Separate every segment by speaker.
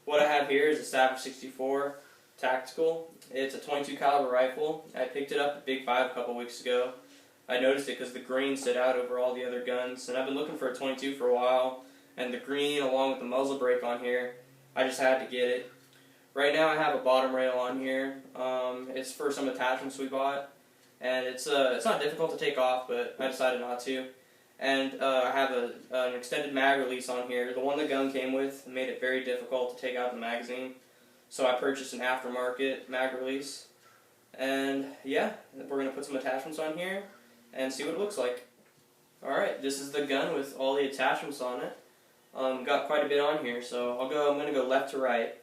Speaker 1: what I have here is a Savage 64 Tactical. It's a 22 caliber rifle. I picked it up at Big 5 a couple weeks ago. I noticed it because the green stood out over all the other guns, and I've been looking for a 22 for a while, and the green along with the muzzle brake on here, I just had to get it. Right now I have a bottom rail on here. It's for some attachments we bought, and it's not difficult to take off, but I decided not to. And I have an extended mag release on here. The one the gun came with made it very difficult to take out the magazine, so I purchased an aftermarket mag release. And yeah, we're going to put some attachments on here and see what it looks like. Alright, this is the gun with all the attachments on it. Got quite a bit on here, so I'm going to go left to right.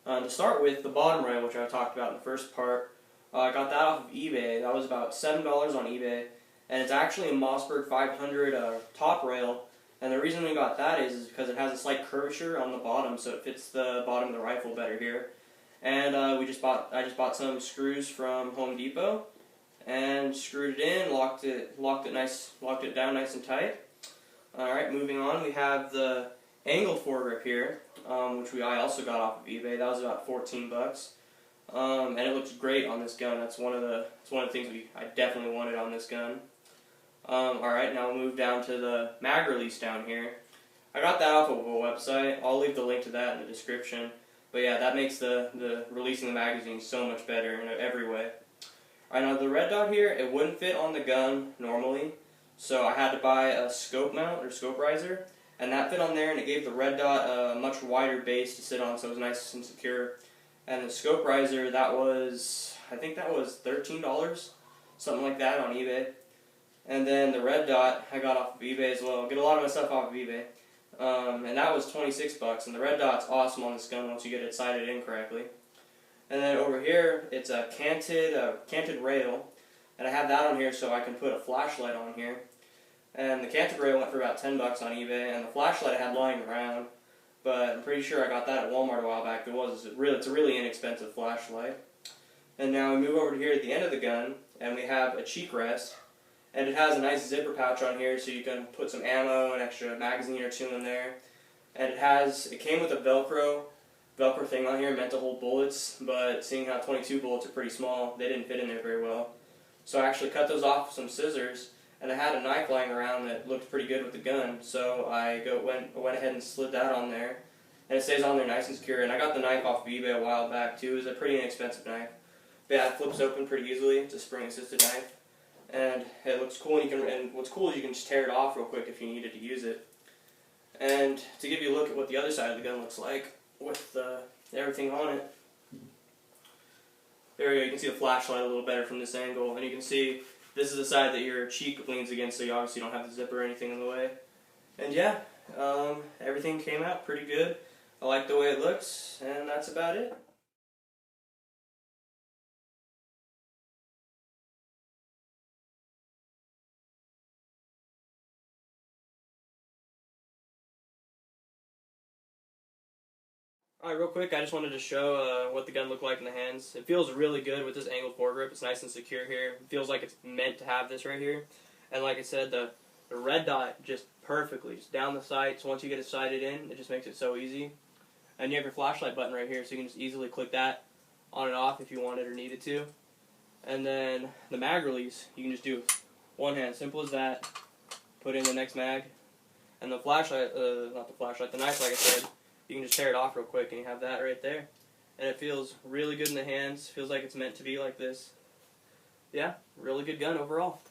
Speaker 1: To start with, the bottom rail, which I talked about in the first part, I got that off of eBay. That was about $7 on eBay. And it's actually a Mossberg 500 top rail, and the reason we got that is because it has a slight curvature on the bottom, so it fits the bottom of the rifle better here. And I just bought some screws from Home Depot, and screwed it in, locked it down nice and tight. All right, moving on, we have the angled foregrip here, which I also got off of eBay. That was about 14 bucks. And it looks great on this gun. That's one of the things I definitely wanted on this gun. Alright, now we'll move down to the mag release down here. I got that off of a website. I'll leave the link to that in the description. But yeah, that makes the releasing the magazine so much better in every way. Alright, now the red dot here, it wouldn't fit on the gun normally, so I had to buy a scope mount or scope riser, and that fit on there, and it gave the red dot a much wider base to sit on, so it was nice and secure. And the scope riser, I think that was $13, something like that on eBay. And then the red dot I got off of eBay as well. Get a lot of my stuff off of eBay. And that was 26 bucks. And the red dot's awesome on this gun once you get it sighted in correctly. And then over here, it's a canted rail. And I have that on here so I can put a flashlight on here. And the canted rail went for about 10 bucks on eBay. And the flashlight I had lying around. But I'm pretty sure I got that at Walmart a while back. It's a really inexpensive flashlight. And now we move over to here at the end of the gun, and we have a cheek rest. And it has a nice zipper pouch on here, so you can put some ammo, an extra magazine or two in there. And it came with a Velcro thing on here, meant to hold bullets, but seeing how 22 bullets are pretty small, they didn't fit in there very well. So I actually cut those off with some scissors, and I had a knife lying around that looked pretty good with the gun, so I went ahead and slid that on there, and it stays on there nice and secure. And I got the knife off of eBay a while back too. It was a pretty inexpensive knife. But yeah, it flips open pretty easily. It's a spring-assisted knife, and it looks cool. And what's cool is you can just tear it off real quick if you needed to use it. And to give you a look at what the other side of the gun looks like with everything on it. There we go. You can see the flashlight a little better from this angle, and you can see this is the side that your cheek leans against, so you obviously don't have the zipper or anything in the way. And yeah, everything came out pretty good. I like the way it looks, and that's about it. Alright, real quick, I just wanted to show what the gun looked like in the hands. It feels really good with this angled foregrip. It's nice and secure here. It feels like it's meant to have this right here. And like I said, the red dot just perfectly, just down the sights. Once you get it sighted in, it just makes it so easy. And you have your flashlight button right here, so you can just easily click that on and off if you wanted or needed to. And then the mag release, you can just do one hand, simple as that. Put in the next mag. And the flashlight, not the flashlight, the knife, like I said, you can just tear it off real quick and you have that right there. And it feels really good in the hands. Feels like it's meant to be like this. Yeah, really good gun overall.